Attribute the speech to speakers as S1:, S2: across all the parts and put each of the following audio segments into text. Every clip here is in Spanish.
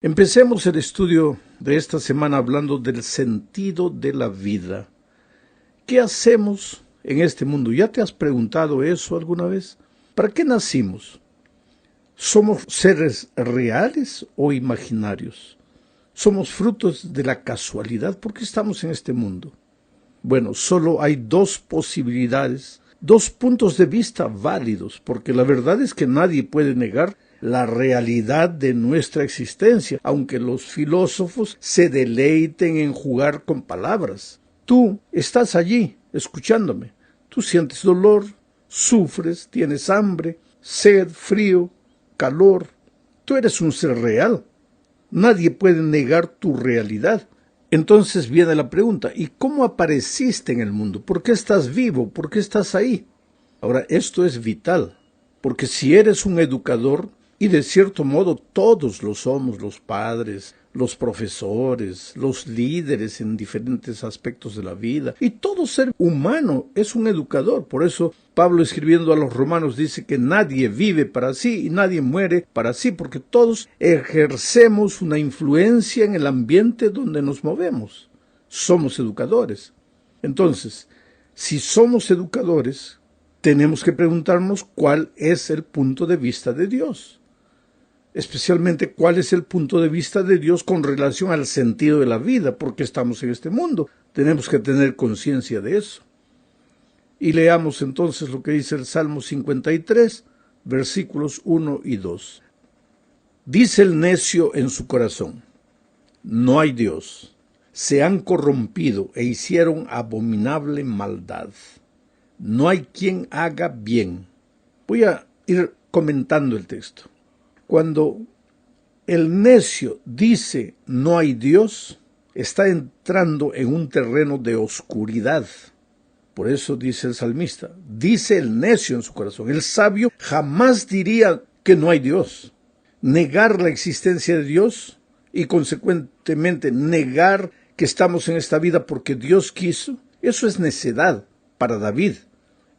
S1: Empecemos el estudio de esta semana hablando del sentido de la vida. ¿Qué hacemos en este mundo? ¿Ya te has preguntado eso alguna vez? ¿Para qué nacimos? ¿Somos seres reales o imaginarios? ¿Somos frutos de la casualidad? ¿Por qué estamos en este mundo? Bueno, solo hay dos posibilidades, dos puntos de vista válidos, porque la verdad es que nadie puede negar la realidad de nuestra existencia, aunque los filósofos se deleiten en jugar con palabras. Tú estás allí, escuchándome. Tú sientes dolor, sufres, tienes hambre, sed, frío, calor. Tú eres un ser real. Nadie puede negar tu realidad. Entonces viene la pregunta, ¿y cómo apareciste en el mundo? ¿Por qué estás vivo? ¿Por qué estás ahí? Ahora, esto es vital, porque si eres un educador, y de cierto modo todos lo somos, los padres, los profesores, los líderes en diferentes aspectos de la vida, y todo ser humano es un educador. Por eso Pablo, escribiendo a los romanos, dice que nadie vive para sí y nadie muere para sí, porque todos ejercemos una influencia en el ambiente donde nos movemos. Somos educadores. Entonces, si somos educadores, tenemos que preguntarnos cuál es el punto de vista de Dios. Especialmente cuál es el punto de vista de Dios con relación al sentido de la vida, porque estamos en este mundo. Tenemos que tener conciencia de eso. Y leamos entonces lo que dice el Salmo 53, versículos 1 y 2. Dice el necio en su corazón: no hay Dios. Se han corrompido e hicieron abominable maldad. No hay quien haga bien. Voy a ir comentando el texto. Cuando el necio dice no hay Dios, está entrando en un terreno de oscuridad. Por eso dice el salmista, dice el necio en su corazón. El sabio jamás diría que no hay Dios. Negar la existencia de Dios y consecuentemente negar que estamos en esta vida porque Dios quiso, eso es necedad para David.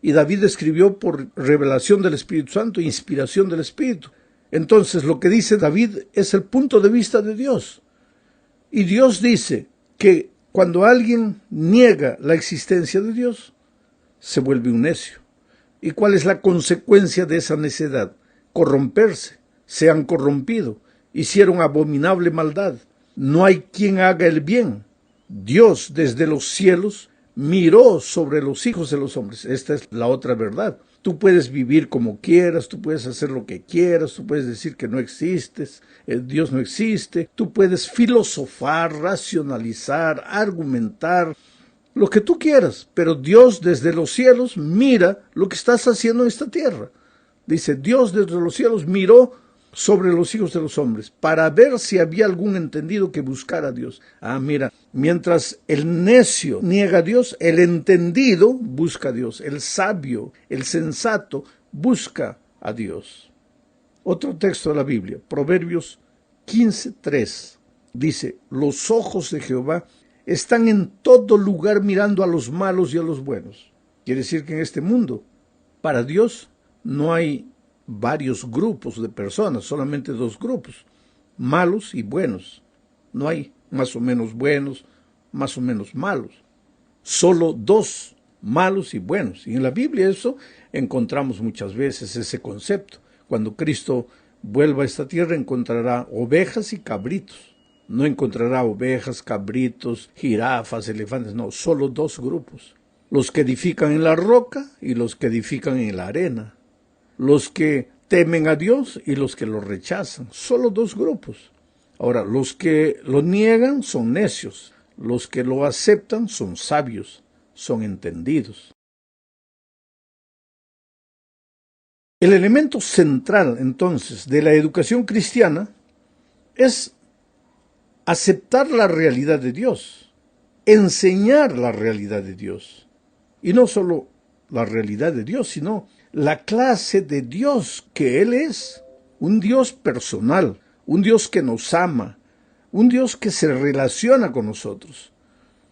S1: Y David escribió por revelación del Espíritu Santo, inspiración del Espíritu. Entonces, lo que dice David es el punto de vista de Dios. Y Dios dice que cuando alguien niega la existencia de Dios, se vuelve un necio. ¿Y cuál es la consecuencia de esa necedad? Corromperse. Se han corrompido. Hicieron abominable maldad. No hay quien haga el bien. Dios desde los cielos miró sobre los hijos de los hombres. Esta es la otra verdad. Tú puedes vivir como quieras, tú puedes hacer lo que quieras, tú puedes decir que no existes, Dios no existe, tú puedes filosofar, racionalizar, argumentar, lo que tú quieras, pero Dios desde los cielos mira lo que estás haciendo en esta tierra. Dice, Dios desde los cielos miró sobre los hijos de los hombres, para ver si había algún entendido que buscara a Dios. Mira, mientras el necio niega a Dios, el entendido busca a Dios, el sabio, el sensato busca a Dios. Otro texto de la Biblia, Proverbios 15:3, dice, los ojos de Jehová están en todo lugar mirando a los malos y a los buenos. Quiere decir que en este mundo, para Dios, no hay varios grupos de personas, solamente dos grupos, malos y buenos. No hay más o menos buenos, más o menos malos. Solo dos, malos y buenos. Y en la Biblia eso encontramos muchas veces ese concepto. Cuando Cristo vuelva a esta tierra encontrará ovejas y cabritos. No encontrará ovejas, cabritos, jirafas, elefantes, no, solo dos grupos. Los que edifican en la roca y los que edifican en la arena. Los que temen a Dios y los que lo rechazan. Solo dos grupos. Ahora, los que lo niegan son necios. Los que lo aceptan son sabios, son entendidos. El elemento central, entonces, de la educación cristiana es aceptar la realidad de Dios, enseñar la realidad de Dios. Y no solo la realidad de Dios, sino la clase de Dios que Él es, un Dios personal, un Dios que nos ama, un Dios que se relaciona con nosotros.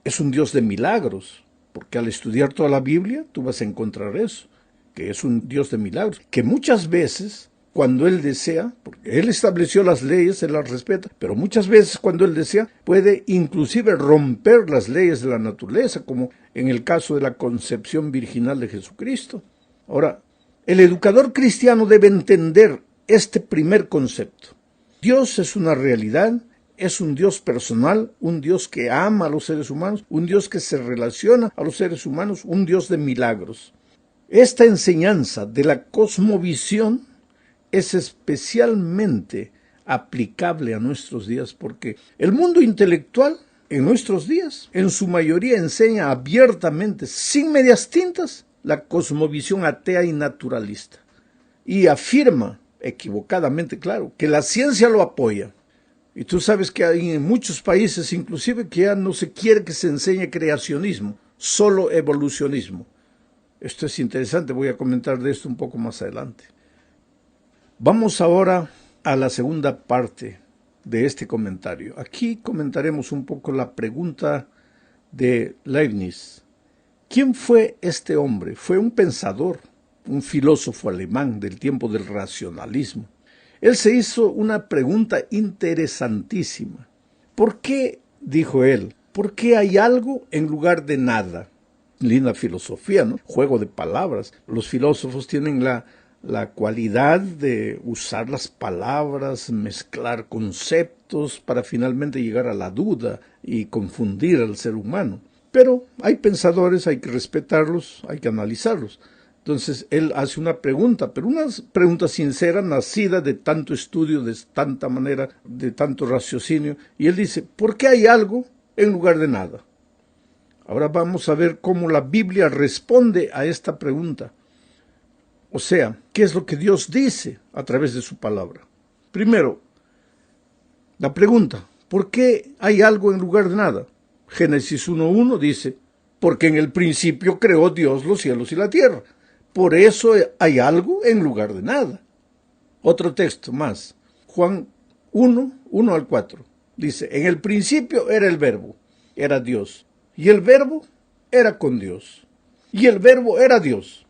S1: Es un Dios de milagros, porque al estudiar toda la Biblia tú vas a encontrar eso, que es un Dios de milagros, que muchas veces cuando Él desea, porque Él estableció las leyes, Él las respeta, pero muchas veces cuando Él desea puede inclusive romper las leyes de la naturaleza, como en el caso de la concepción virginal de Jesucristo. Ahora, el educador cristiano debe entender este primer concepto. Dios es una realidad, es un Dios personal, un Dios que ama a los seres humanos, un Dios que se relaciona a los seres humanos, un Dios de milagros. Esta enseñanza de la cosmovisión es especialmente aplicable a nuestros días porque el mundo intelectual en nuestros días en su mayoría enseña abiertamente, sin medias tintas, la cosmovisión atea y naturalista y afirma, equivocadamente claro, que la ciencia lo apoya. Y tú sabes que hay en muchos países inclusive que ya no se quiere que se enseñe creacionismo, solo evolucionismo. Esto es interesante, voy a comentar de esto un poco más adelante. Vamos ahora a la segunda parte de este comentario. Aquí comentaremos un poco la pregunta de Leibniz. ¿Quién fue este hombre? Fue un pensador, un filósofo alemán del tiempo del racionalismo. Él se hizo una pregunta interesantísima. ¿Por qué, dijo él, por qué hay algo en lugar de nada? Linda filosofía, ¿no? Juego de palabras. Los filósofos tienen la cualidad de usar las palabras, mezclar conceptos para finalmente llegar a la duda y confundir al ser humano. Pero hay pensadores, hay que respetarlos, hay que analizarlos. Entonces él hace una pregunta, pero una pregunta sincera, nacida de tanto estudio, de tanta manera, de tanto raciocinio. Y él dice, ¿por qué hay algo en lugar de nada? Ahora vamos a ver cómo la Biblia responde a esta pregunta. O sea, ¿qué es lo que Dios dice a través de su palabra? Primero, la pregunta, ¿por qué hay algo en lugar de nada? Génesis 1:1 dice, porque en el principio creó Dios los cielos y la tierra. Por eso hay algo en lugar de nada. Otro texto más, Juan 1:1-4, dice, en el principio era el Verbo, era Dios, y el Verbo era con Dios, y el Verbo era Dios.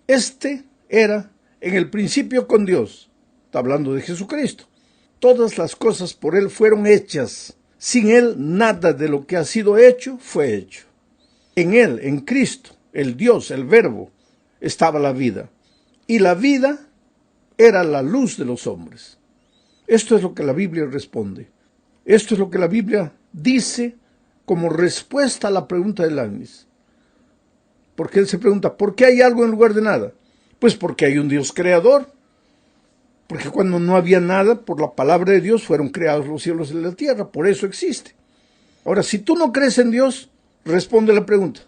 S1: Este era en el principio con Dios. Está hablando de Jesucristo. Todas las cosas por Él fueron hechas. Sin Él nada de lo que ha sido hecho fue hecho. En Él, en Cristo, el Dios, el Verbo, estaba la vida. Y la vida era la luz de los hombres. Esto es lo que la Biblia responde. Esto es lo que la Biblia dice como respuesta a la pregunta de Leibniz. Porque él se pregunta, ¿por qué hay algo en lugar de nada? Pues porque hay un Dios creador. Porque cuando no había nada, por la palabra de Dios fueron creados los cielos y la tierra. Por eso existe. Ahora, si tú no crees en Dios, responde la pregunta.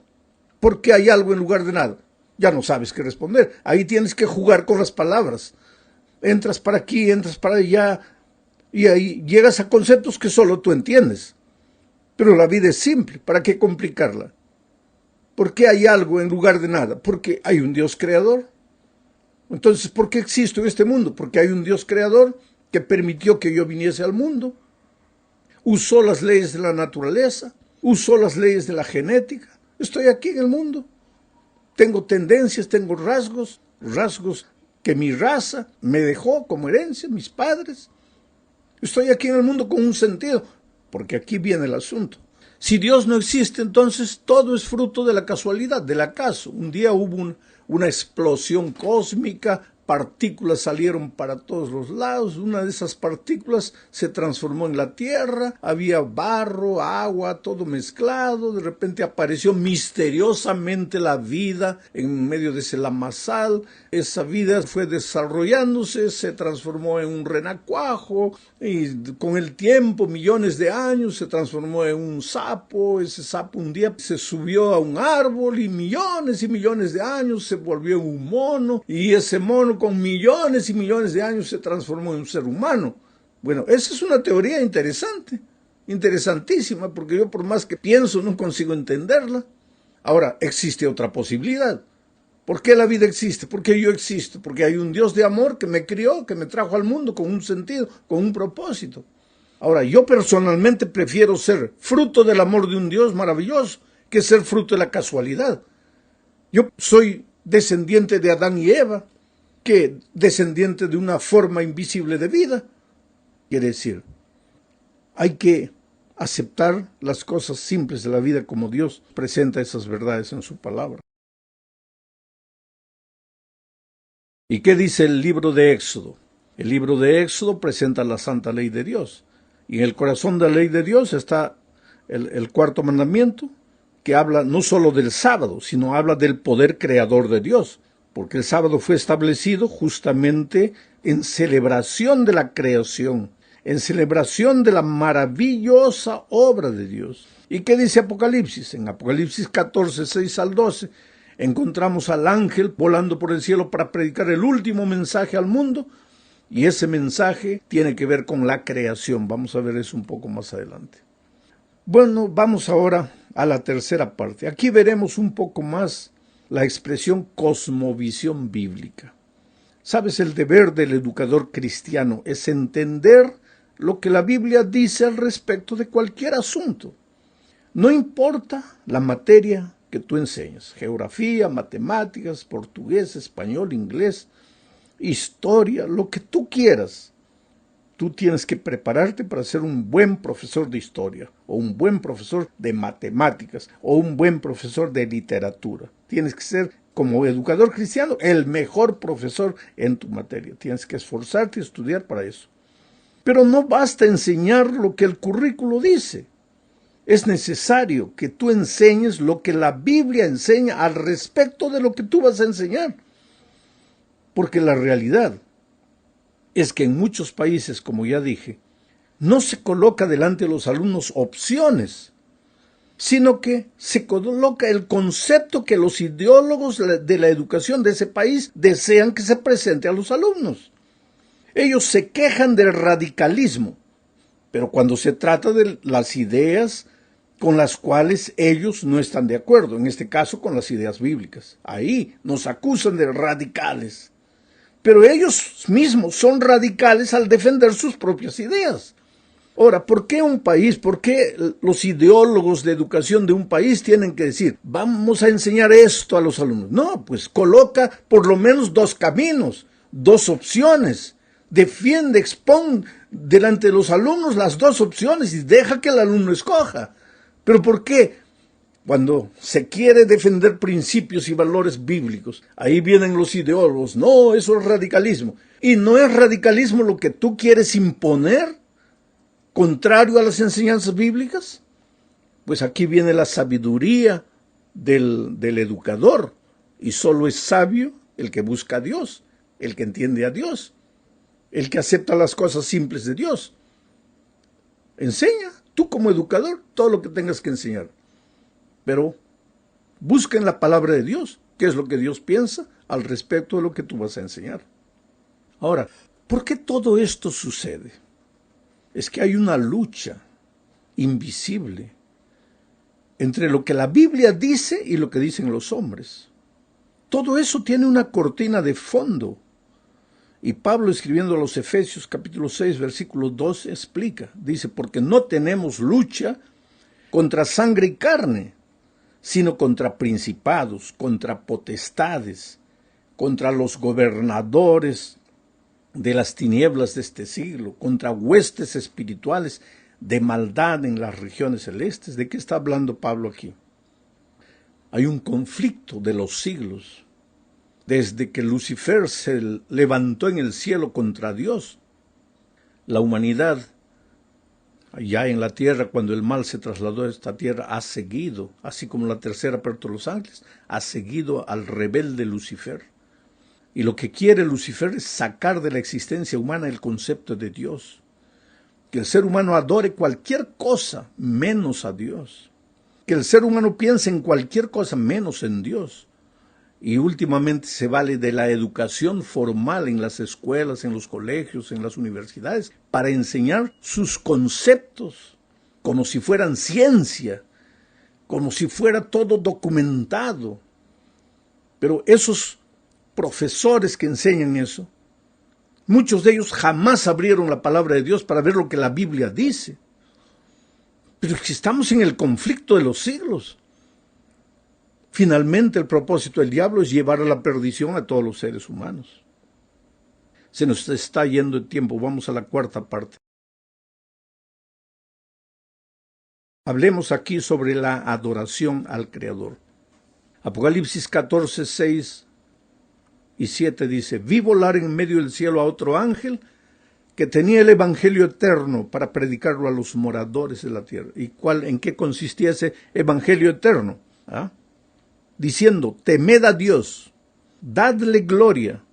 S1: ¿Por qué hay algo en lugar de nada? Ya no sabes qué responder. Ahí tienes que jugar con las palabras. Entras para aquí, entras para allá, y ahí llegas a conceptos que solo tú entiendes. Pero la vida es simple. ¿Para qué complicarla? ¿Por qué hay algo en lugar de nada? Porque hay un Dios creador. Entonces, ¿por qué existo en este mundo? Porque hay un Dios creador que permitió que yo viniese al mundo. Usó las leyes de la naturaleza, usó las leyes de la genética. Estoy aquí en el mundo. Tengo tendencias, tengo rasgos que mi raza me dejó como herencia, mis padres. Estoy aquí en el mundo con un sentido, porque aquí viene el asunto. Si Dios no existe, entonces todo es fruto de la casualidad, del acaso. Un día hubo una explosión cósmica, partículas salieron para todos los lados, una de esas partículas se transformó en la tierra, había barro, agua, todo mezclado, de repente apareció misteriosamente la vida en medio de ese lamazal, esa vida fue desarrollándose, se transformó en un renacuajo, y con el tiempo, millones de años, se transformó en un sapo, ese sapo un día se subió a un árbol y millones de años se volvió en un mono, y ese mono con millones y millones de años se transformó en un ser humano. Bueno, esa es una teoría interesante, interesantísima, porque yo por más que pienso no consigo entenderla. Ahora, existe otra posibilidad. ¿Por qué la vida existe? ¿Por qué yo existo? Porque hay un Dios de amor que me crió, que me trajo al mundo con un sentido, con un propósito. Ahora, yo personalmente prefiero ser fruto del amor de un Dios maravilloso que ser fruto de la casualidad. Yo soy descendiente de Adán y Eva. que descendiente de una forma invisible de vida. Quiere decir, hay que aceptar las cosas simples de la vida como Dios presenta esas verdades en su palabra. ¿Y qué dice el libro de Éxodo? El libro de Éxodo presenta la santa ley de Dios. Y en el corazón de la ley de Dios está el cuarto mandamiento, que habla no solo del sábado, sino habla del poder creador de Dios. Porque el sábado fue establecido justamente en celebración de la creación, en celebración de la maravillosa obra de Dios. ¿Y qué dice Apocalipsis? En Apocalipsis 14, 6 al 12, encontramos al ángel volando por el cielo para predicar el último mensaje al mundo, y ese mensaje tiene que ver con la creación. Vamos a ver eso un poco más adelante. Bueno, vamos ahora a la tercera parte. Aquí veremos un poco más la expresión cosmovisión bíblica. ¿Sabes? El deber del educador cristiano es entender lo que la Biblia dice al respecto de cualquier asunto. No importa la materia que tú enseñas, geografía, matemáticas, portugués, español, inglés, historia, lo que tú quieras. Tú tienes que prepararte para ser un buen profesor de historia, o un buen profesor de matemáticas, o un buen profesor de literatura. Tienes que ser, como educador cristiano, el mejor profesor en tu materia. Tienes que esforzarte y estudiar para eso. Pero no basta enseñar lo que el currículo dice. Es necesario que tú enseñes lo que la Biblia enseña al respecto de lo que tú vas a enseñar. Porque la realidad es que en muchos países, como ya dije, no se coloca delante de los alumnos opciones, sino que se coloca el concepto que los ideólogos de la educación de ese país desean que se presente a los alumnos. Ellos se quejan del radicalismo, pero cuando se trata de las ideas con las cuales ellos no están de acuerdo, en este caso con las ideas bíblicas, ahí nos acusan de radicales. Pero ellos mismos son radicales al defender sus propias ideas. Ahora, ¿por qué un país, por qué los ideólogos de educación de un país tienen que decir, vamos a enseñar esto a los alumnos? No, pues coloca por lo menos dos caminos, dos opciones. Defiende, expone delante de los alumnos las dos opciones y deja que el alumno escoja. ¿Pero por qué? Cuando se quiere defender principios y valores bíblicos, ahí vienen los ideólogos. No, eso es radicalismo. ¿Y no es radicalismo lo que tú quieres imponer, contrario a las enseñanzas bíblicas? Pues aquí viene la sabiduría del educador. Y solo es sabio el que busca a Dios, el que entiende a Dios, el que acepta las cosas simples de Dios. Enseña, tú como educador, todo lo que tengas que enseñar. Pero busca en la palabra de Dios qué es lo que Dios piensa al respecto de lo que tú vas a enseñar. Ahora, ¿por qué todo esto sucede? Es que hay una lucha invisible entre lo que la Biblia dice y lo que dicen los hombres. Todo eso tiene una cortina de fondo. Y Pablo, escribiendo a los Efesios capítulo 6, versículo 12, explica, dice, porque no tenemos lucha contra sangre y carne, sino contra principados, contra potestades, contra los gobernadores de las tinieblas de este siglo, contra huestes espirituales de maldad en las regiones celestes. ¿De qué está hablando Pablo aquí? Hay un conflicto de los siglos, desde que Lucifer se levantó en el cielo contra Dios. La humanidad, allá en la tierra, cuando el mal se trasladó a esta tierra, ha seguido, así como la tercera parte de los ángeles, ha seguido al rebelde Lucifer. Y lo que quiere Lucifer es sacar de la existencia humana el concepto de Dios. Que el ser humano adore cualquier cosa menos a Dios. Que el ser humano piense en cualquier cosa menos en Dios. Y últimamente se vale de la educación formal en las escuelas, en los colegios, en las universidades, para enseñar sus conceptos, como si fueran ciencia, como si fuera todo documentado. Pero esos profesores que enseñan eso, muchos de ellos jamás abrieron la palabra de Dios para ver lo que la Biblia dice. Pero si estamos en el conflicto de los siglos, finalmente el propósito del diablo es llevar a la perdición a todos los seres humanos. Se nos está yendo el tiempo, vamos a la cuarta parte. Hablemos aquí sobre la adoración al Creador. Apocalipsis 14, 6 y 7 dice: vi volar en medio del cielo a otro ángel que tenía el evangelio eterno para predicarlo a los moradores de la tierra. ¿Y en qué consistía ese evangelio eterno? Diciendo: temed a Dios, dadle gloria,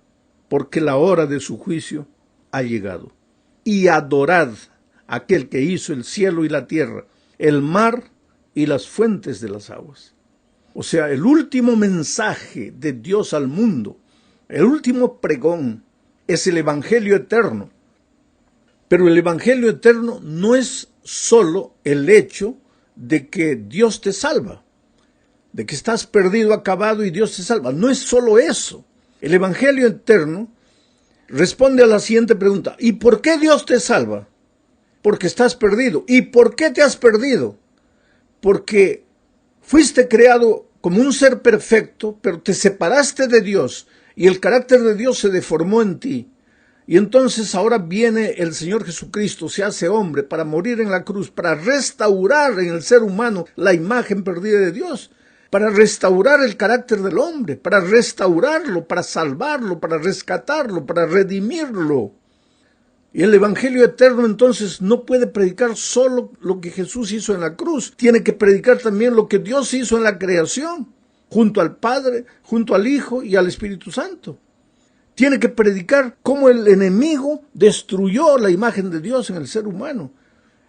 S1: porque la hora de su juicio ha llegado. Y adorad a aquel que hizo el cielo y la tierra, el mar y las fuentes de las aguas. O sea, el último mensaje de Dios al mundo, el último pregón, es el evangelio eterno. Pero el evangelio eterno no es solo el hecho de que Dios te salva, de que estás perdido, acabado y Dios te salva. No es solo eso. El evangelio eterno responde a la siguiente pregunta: ¿y por qué Dios te salva? Porque estás perdido. ¿Y por qué te has perdido? Porque fuiste creado como un ser perfecto, pero te separaste de Dios y el carácter de Dios se deformó en ti. Y entonces ahora viene el Señor Jesucristo, se hace hombre para morir en la cruz, para restaurar en el ser humano la imagen perdida de Dios, para restaurar el carácter del hombre, para restaurarlo, para salvarlo, para rescatarlo, para redimirlo. Y el evangelio eterno entonces no puede predicar solo lo que Jesús hizo en la cruz, tiene que predicar también lo que Dios hizo en la creación, junto al Padre, junto al Hijo y al Espíritu Santo. Tiene que predicar cómo el enemigo destruyó la imagen de Dios en el ser humano.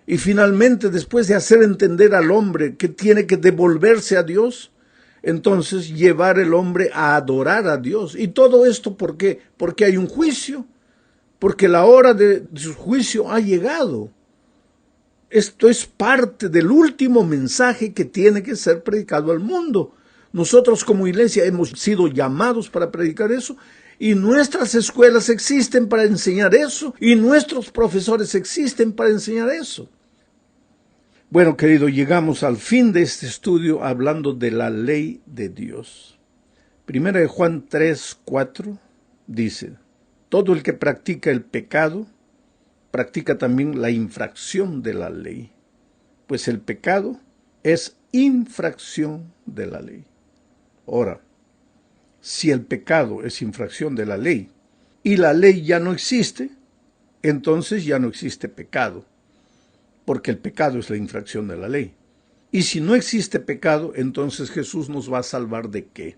S1: Y finalmente, después de hacer entender al hombre que tiene que devolverse a Dios, entonces llevar el hombre a adorar a Dios. ¿Y todo esto por qué? Porque hay un juicio, porque la hora de su juicio ha llegado. Esto es parte del último mensaje que tiene que ser predicado al mundo. Nosotros como iglesia hemos sido llamados para predicar eso, y nuestras escuelas existen para enseñar eso, y nuestros profesores existen para enseñar eso. Bueno, querido, llegamos al fin de este estudio hablando de la ley de Dios. Primera de Juan 3, 4 dice: todo el que practica el pecado, practica también la infracción de la ley, pues el pecado es infracción de la ley. Ahora, si el pecado es infracción de la ley y la ley ya no existe, entonces ya no existe pecado, porque el pecado es la infracción de la ley. Y si no existe pecado, entonces Jesús nos va a salvar ¿de qué?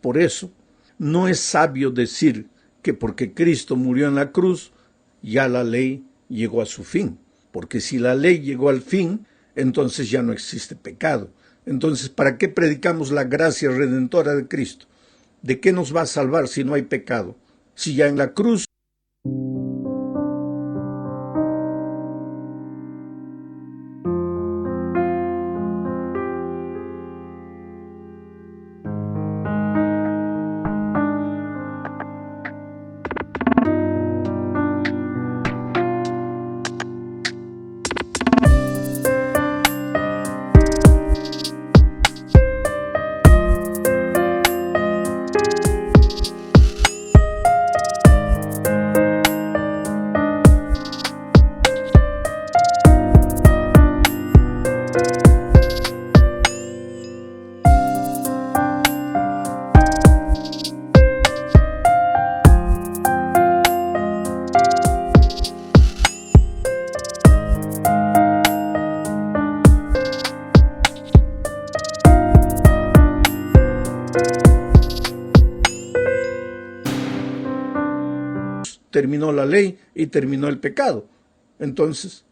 S1: Por eso, no es sabio decir que porque Cristo murió en la cruz, ya la ley llegó a su fin. Porque si la ley llegó al fin, entonces ya no existe pecado. Entonces, ¿para qué predicamos la gracia redentora de Cristo? ¿De qué nos va a salvar si no hay pecado? Si ya en la cruz terminó la ley y terminó el pecado. Entonces,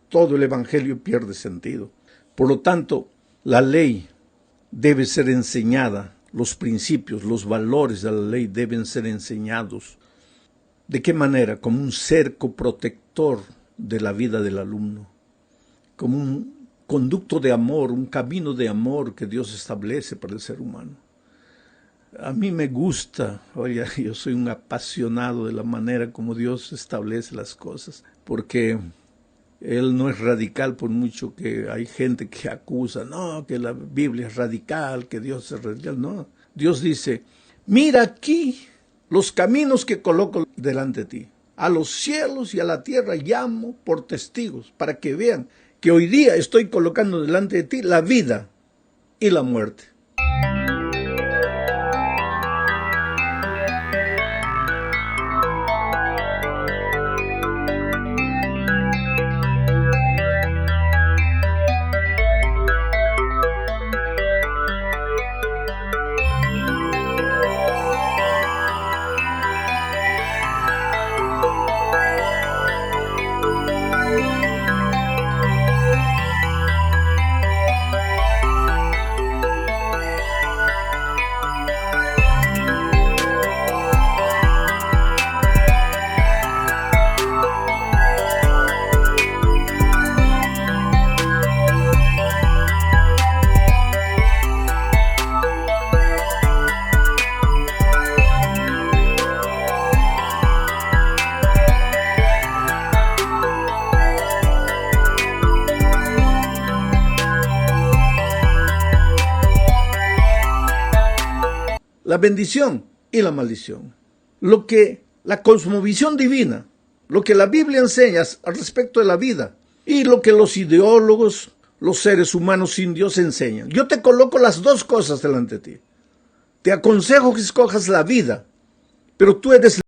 S1: todo el evangelio pierde sentido. Por lo tanto, la ley debe ser enseñada, los principios, los valores de la ley deben ser enseñados. ¿De qué manera? Como un cerco protector de la vida del alumno, como un conducto de amor, un camino de amor que Dios establece para el ser humano. A mí me gusta, oye, yo soy un apasionado de la manera como Dios establece las cosas, porque Él no es radical, por mucho que hay gente que acusa, no, que la Biblia es radical, que Dios es radical. No, Dios dice, mira aquí los caminos que coloco delante de ti. A los cielos y a la tierra llamo por testigos, para que vean que hoy día estoy colocando delante de ti la vida y la muerte. La bendición y la maldición. Lo que la cosmovisión divina, lo que la Biblia enseña al respecto de la vida y lo que los ideólogos, los seres humanos sin Dios enseñan. Yo te coloco las dos cosas delante de ti. Te aconsejo que escojas la vida, pero tú eres